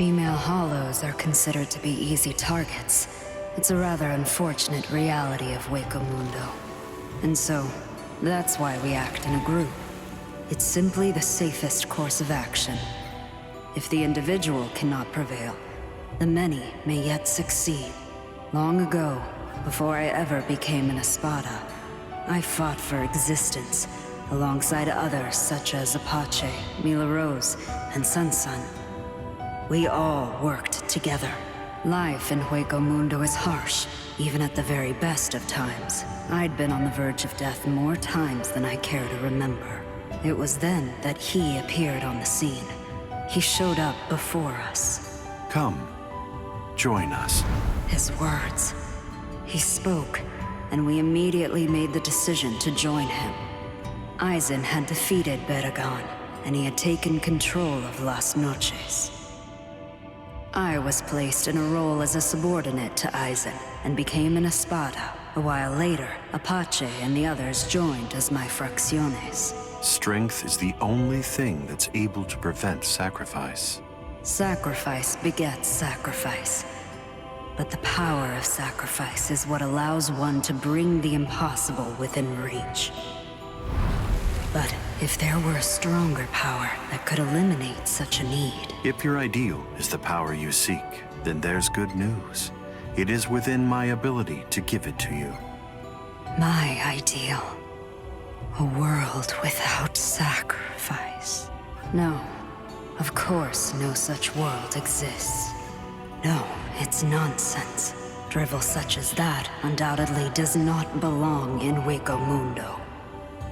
Female hollows are considered to be easy targets. It's a rather unfortunate reality of Waco Mundo. And so, that's why we act in a group. It's simply the safest course of action. If the individual cannot prevail, the many may yet succeed. Long ago, before I ever became an Espada, I fought for existence, alongside others such as Apache, Mila Rose, and Sun. We all worked together. Life in Hueco Mundo is harsh, even at the very best of times. I'd been on the verge of death more times than I care to remember. It was then that he appeared on the scene. He showed up before us. Come, join us. His words. He spoke, and we immediately made the decision to join him. Aizen had defeated Baragon, and he had taken control of Las Noches. I was placed in a role as a subordinate to Aizen, and became an Espada. A while later, Apache and the others joined as my fracciones. Strength is the only thing that's able to prevent sacrifice. Sacrifice begets sacrifice. But the power of sacrifice is what allows one to bring the impossible within reach. But if there were a stronger power that could eliminate such a need... If your ideal is the power you seek, then there's good news. It is within my ability to give it to you. My ideal. A world without sacrifice. No, of course no such world exists. No, it's nonsense. Drivel such as that undoubtedly does not belong in Hueco Mundo.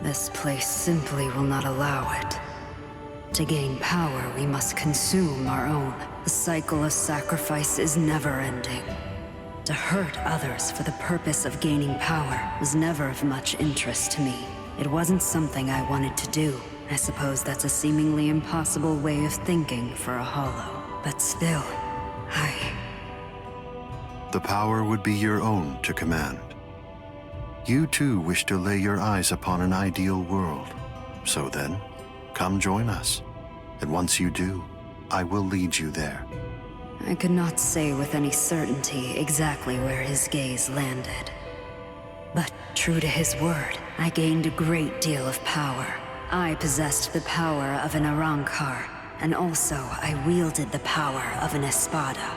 This place simply will not allow it. To gain power, we must consume our own. The cycle of sacrifice is never-ending. To hurt others for the purpose of gaining power was never of much interest to me. It wasn't something I wanted to do. I suppose that's a seemingly impossible way of thinking for a hollow. But still, The power would be your own to command. You too wish to lay your eyes upon an ideal world. So then, come join us. And once you do, I will lead you there. I could not say with any certainty exactly where his gaze landed. But true to his word, I gained a great deal of power. I possessed the power of an Arrancar, and also I wielded the power of an Espada.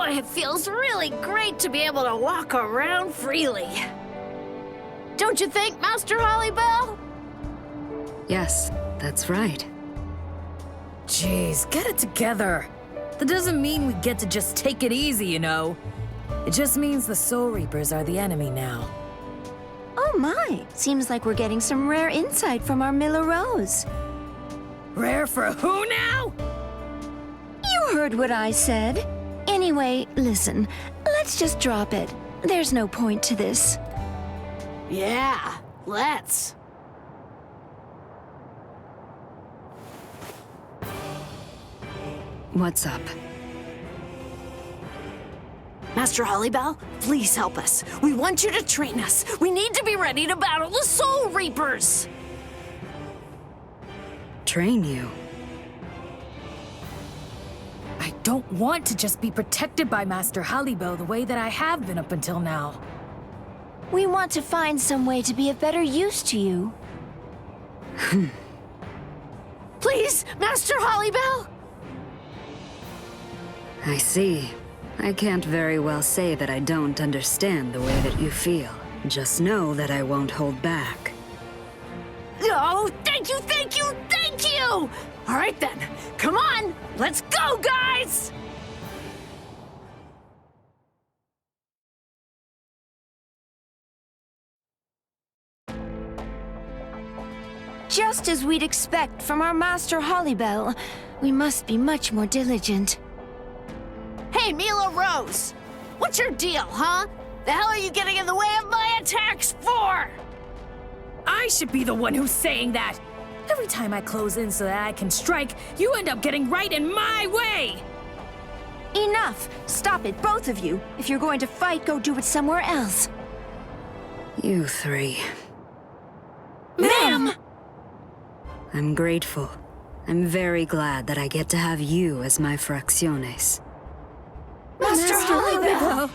It feels really great to be able to walk around freely. Don't you think, Master halibel? Yes, that's right. Jeez, get it together. That doesn't mean we get to just take it easy, you know. It just means the Soul Reapers are the enemy now. Oh my, seems like we're getting some rare insight from our Mila Rose. Rare for who now? You heard what I said. Anyway, listen, let's just drop it. There's no point to this. Yeah, let's. What's up? Master halibel, please help us. We want you to train us. We need to be ready to battle the Soul Reapers. Train you? I don't want to just be protected by Master halibel the way that I have been up until now. We want to find some way to be of better use to you. Please, Master halibel! I see. I can't very well say that I don't understand the way that you feel. Just know that I won't hold back. Oh, thank you, thank you, thank you! All right then, come on, let's go, guys! just as we'd expect from our master halibel. We must be much more diligent. Hey, Mila Rose! What's your deal, huh? The hell are you getting in the way of my attacks for? I should be the one who's saying that. Every time I close in so that I can strike, you end up getting right in my way! Enough! Stop it, both of you. If you're going to fight, go do it somewhere else. You three. Ma'am! I'm grateful. I'm very glad that I get to have you as my fracciones. Master halibel!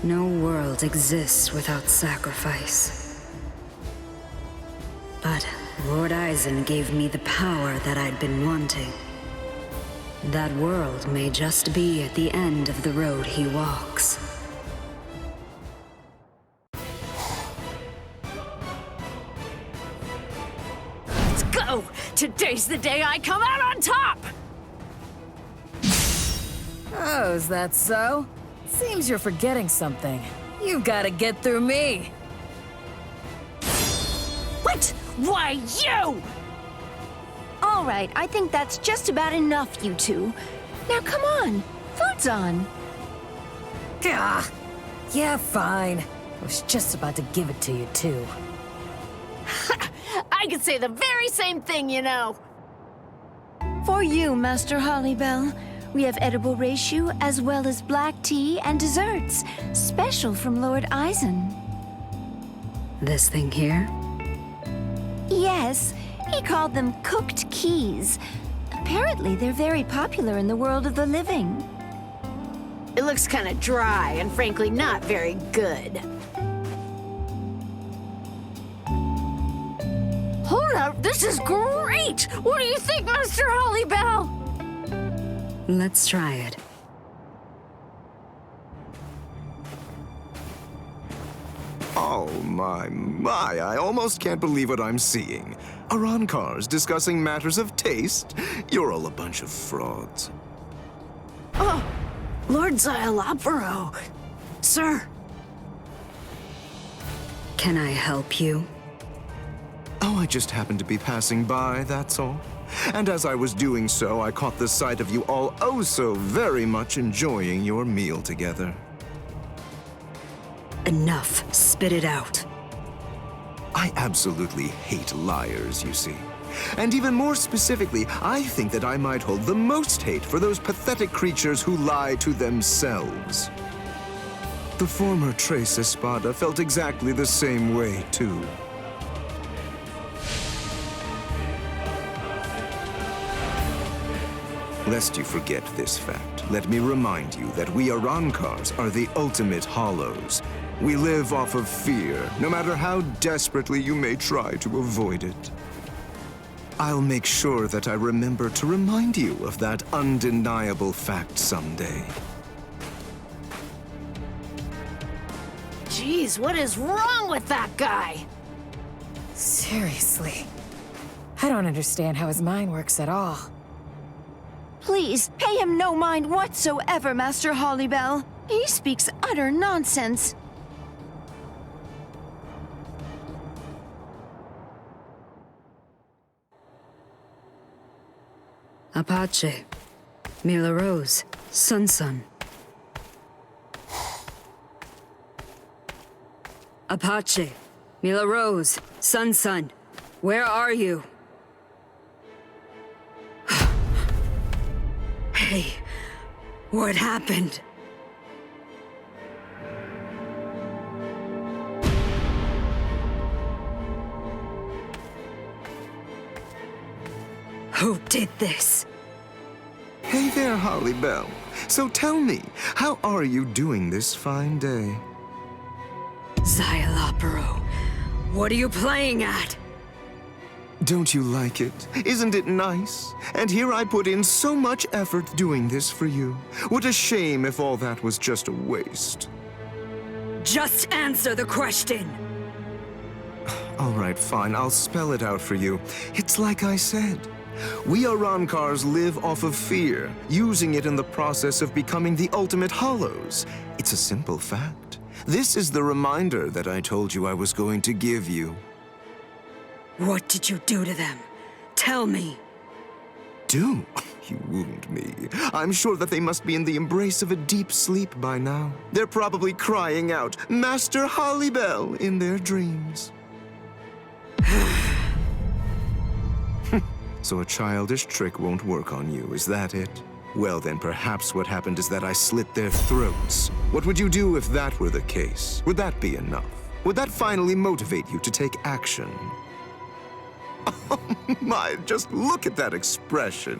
No world exists without sacrifice. But Lord Aizen gave me the power that I'd been wanting. That world may just be at the end of the road he walks. Let's go! Today's the day I come out on top! Oh, is that so? Seems you're forgetting something. You've got to get through me. What? Why, you! All right, I think that's just about enough, you two. Now come on, food's on. Gah. Yeah, fine. I was just about to give it to you, too. I could say the very same thing, you know. For you, Master halibel. We have edible reishu as well as black tea and desserts, special from Lord Aizen. This thing here? Yes, he called them cooked keys. Apparently, they're very popular in the world of the living. It looks kind of dry and frankly not very good. Hold up, this is great! What do you think, Master halibel? Let's try it. Oh, my, I almost can't believe what I'm seeing. Arrancars discussing matters of taste? You're all a bunch of frauds. Oh, Lord Xyalopero. Sir. Can I help you? Oh, I just happened to be passing by, that's all. And as I was doing so, I caught the sight of you all oh so very much enjoying your meal together. Enough. Spit it out. I absolutely hate liars, you see. And even more specifically, I think that I might hold the most hate for those pathetic creatures who lie to themselves. The former Tres Espada felt exactly the same way, too. Lest you forget this fact, let me remind you that we Arrancars are the ultimate hollows. We live off of fear, no matter how desperately you may try to avoid it. I'll make sure that I remember to remind you of that undeniable fact someday. Jeez, what is wrong with that guy? Seriously. I don't understand how his mind works at all. Please, pay him no mind whatsoever, Master halibel. He speaks utter nonsense. Apache. Mila Rose. Sun. Apache. Mila Rose. Sun. Where are you? Hey, what happened? Who did this? Hey there, halibel. So tell me, how are you doing this fine day? Xyalopero, what are you playing at? Don't you like it? Isn't it nice? And here I put in so much effort doing this for you. What a shame if all that was just a waste. Just answer the question! All right, fine, I'll spell it out for you. It's like I said. We Arrancars live off of fear, using it in the process of becoming the ultimate hollows. It's a simple fact. This is the reminder that I told you I was going to give you. What did you do to them? Tell me. Do? You wound me. I'm sure that they must be in the embrace of a deep sleep by now. They're probably crying out, Master halibel, in their dreams. So a childish trick won't work on you, is that it? Well then, perhaps what happened is that I slit their throats. What would you do if that were the case? Would that be enough? Would that finally motivate you to take action? Oh my, just look at that expression.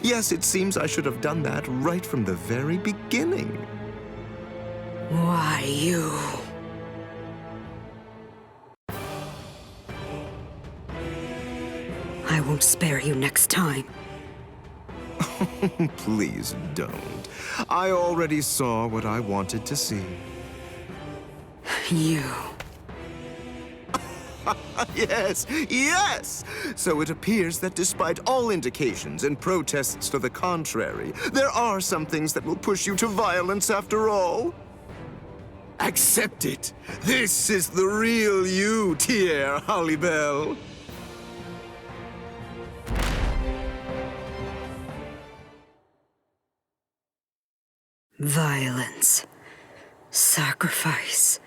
Yes, it seems I should have done that right from the very beginning. Why, you... I won't spare you next time. Please don't. I already saw what I wanted to see. You... Yes, yes! So it appears that despite all indications and protests to the contrary, there are some things that will push you to violence after all. Accept it. This is the real you, Tier halibel. Violence. Sacrifice.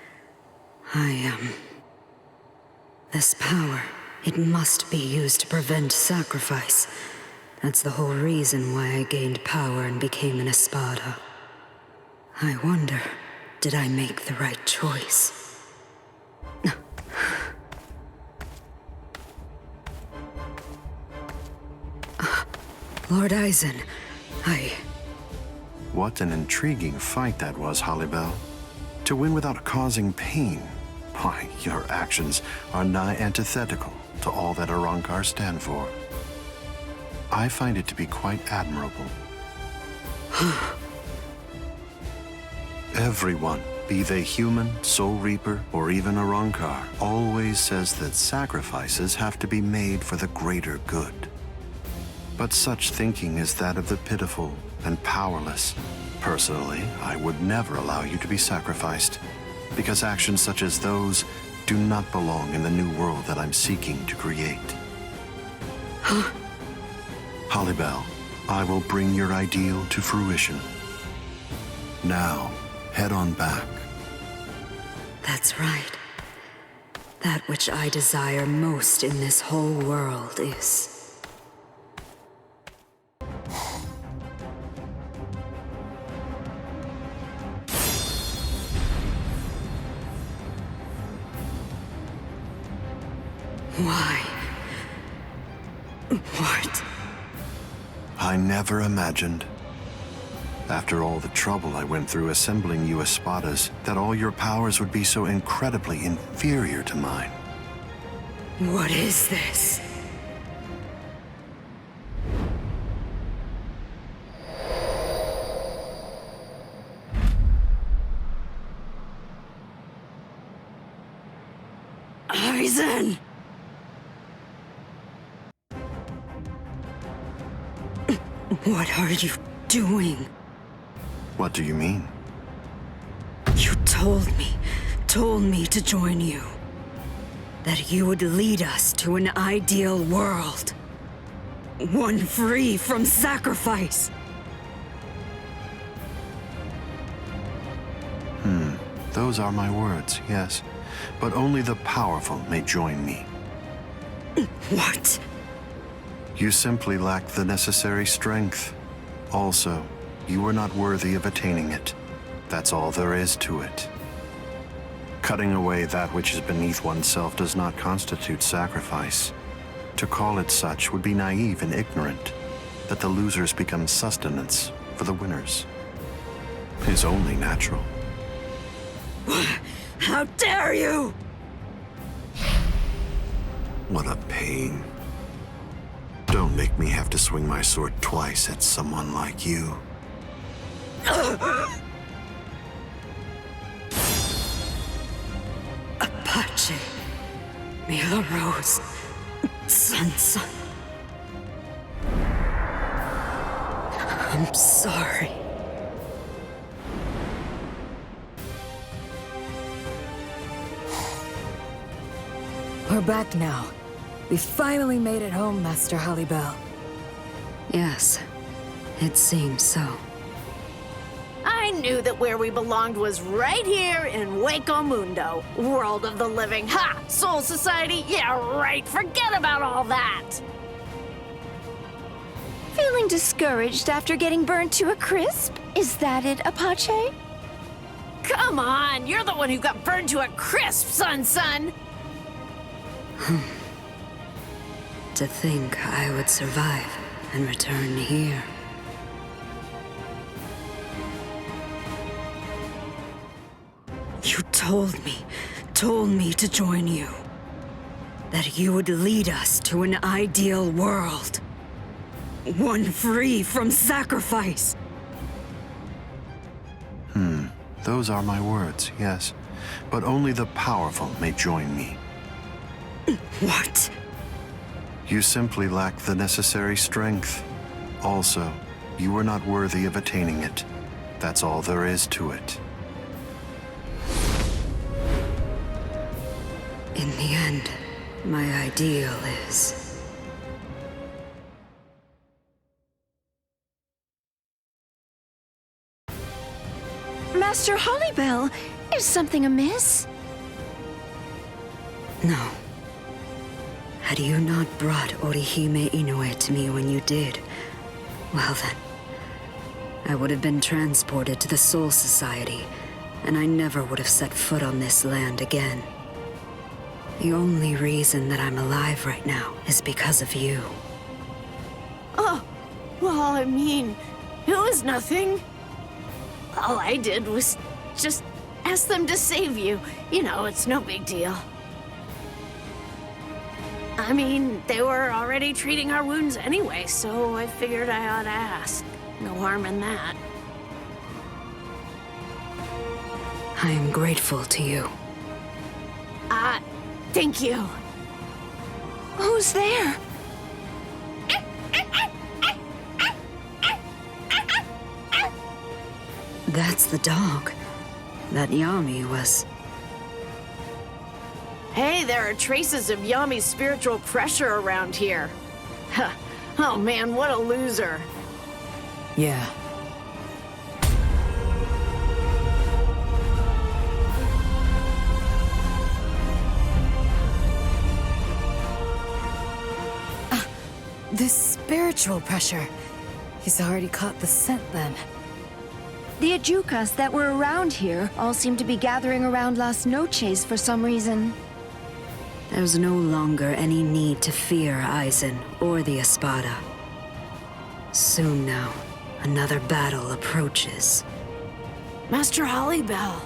This power, it must be used to prevent sacrifice. That's the whole reason why I gained power and became an espada. I wonder, did I make the right choice? Lord Aizen, What an intriguing fight that was, halibel. To win without causing pain. Why, your actions are nigh antithetical to all that Arrancar stand for. I find it to be quite admirable. Everyone, be they human, Soul Reaper, or even Arrancar, always says that sacrifices have to be made for the greater good. But such thinking is that of the pitiful and powerless. Personally, I would never allow you to be sacrificed, because actions such as those do not belong in the new world that I'm seeking to create. Halibel, I will bring your ideal to fruition. Now, head on back. that's right. That which I desire most in this whole world is... Why? What? I never imagined, after all the trouble I went through assembling you espadas, that all your powers would be so incredibly inferior to mine. What is this? Aizen! What are you doing? What do you mean? You told me to join you. That you would lead us to an ideal world. One free from sacrifice. Those are my words, yes. But only the powerful may join me. What? You simply lack the necessary strength. Also, you are not worthy of attaining it. That's all there is to it. Cutting away that which is beneath oneself does not constitute sacrifice. To call it such would be naive and ignorant. That the losers become sustenance for the winners is only natural. How dare you! What a pain. Don't make me have to swing my sword twice at someone like you. Apache. Mila Rose. Sun. I'm sorry. We're back now. We finally made it home, Master Halibel. Yes, it seems so. I knew that where we belonged was right here in Waco Mundo, world of the living. Ha! Soul Society? Yeah, right. Forget about all that. Feeling discouraged after getting burned to a crisp? Is that it, Apache? Come on, you're the one who got burned to a crisp, son. To think I would survive and return here. You told me to join you. That you would lead us to an ideal world. One free from sacrifice. Those are my words, yes. But only the powerful may join me. What? You simply lack the necessary strength. Also, you were not worthy of attaining it. That's all there is to it. In the end, my ideal is... Master Halibel, is something amiss? No. Had you not brought Orihime Inoue to me when you did, well then, I would have been transported to the Soul Society, and I never would have set foot on this land again. The only reason that I'm alive right now is because of you. Oh, well, I mean, it was nothing. All I did was just ask them to save you. You know, it's no big deal. I mean, they were already treating our wounds anyway, so I figured I ought to ask. No harm in that. I am grateful to you. Thank you. Who's there? That's the dog. That Yami was... Hey, there are traces of Yami's spiritual pressure around here. Huh. Oh man, what a loser. Yeah. This spiritual pressure. He's already caught the scent then. The Ajukas that were around here all seem to be gathering around Las Noches for some reason. There's no longer any need to fear Aizen or the Espada. Soon now, another battle approaches. Master Halibel.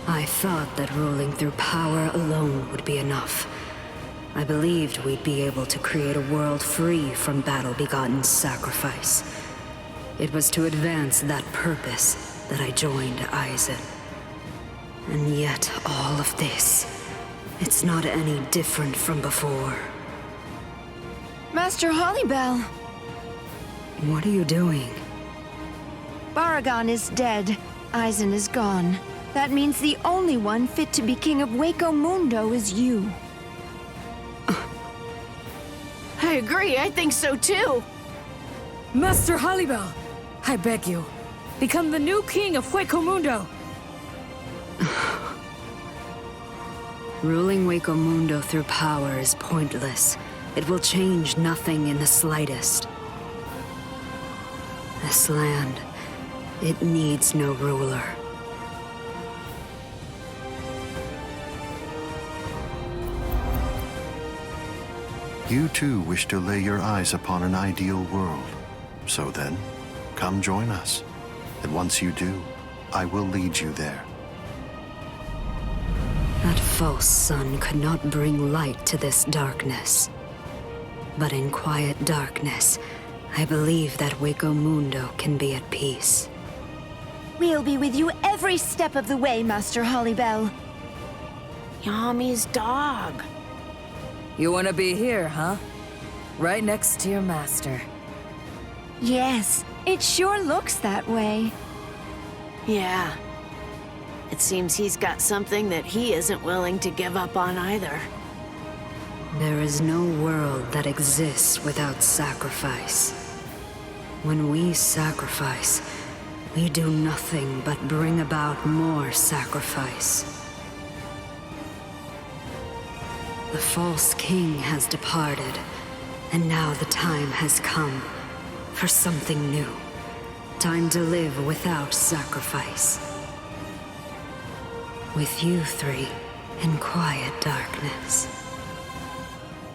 I thought that ruling through power alone would be enough. I believed we'd be able to create a world free from battle-begotten sacrifice. It was to advance that purpose that I joined Aizen. And yet, all of this, it's not any different from before. Master Halibel, What are you doing? Baragon is dead. Aizen is gone. That means the only one fit to be king of Waco Mundo is you. I agree, I think so too. Master Halibel, I beg you, become the new king of Waco Mundo. Ruling Waco Mundo through power is pointless. It will change nothing in the slightest. This land, it needs no ruler. You too wish to lay your eyes upon an ideal world. So then, come join us. And once you do, I will lead you there. That false sun could not bring light to this darkness. But in quiet darkness, I believe that Waco Mundo can be at peace. We'll be with you every step of the way, Master Halibel. Yami's dog. You want to be here, huh? Right next to your master. Yes, it sure looks that way. Yeah. It seems he's got something that he isn't willing to give up on either. There is no world that exists without sacrifice. When we sacrifice, we do nothing but bring about more sacrifice. The false king has departed, and now the time has come for something new. Time to live without sacrifice. With you three in quiet darkness.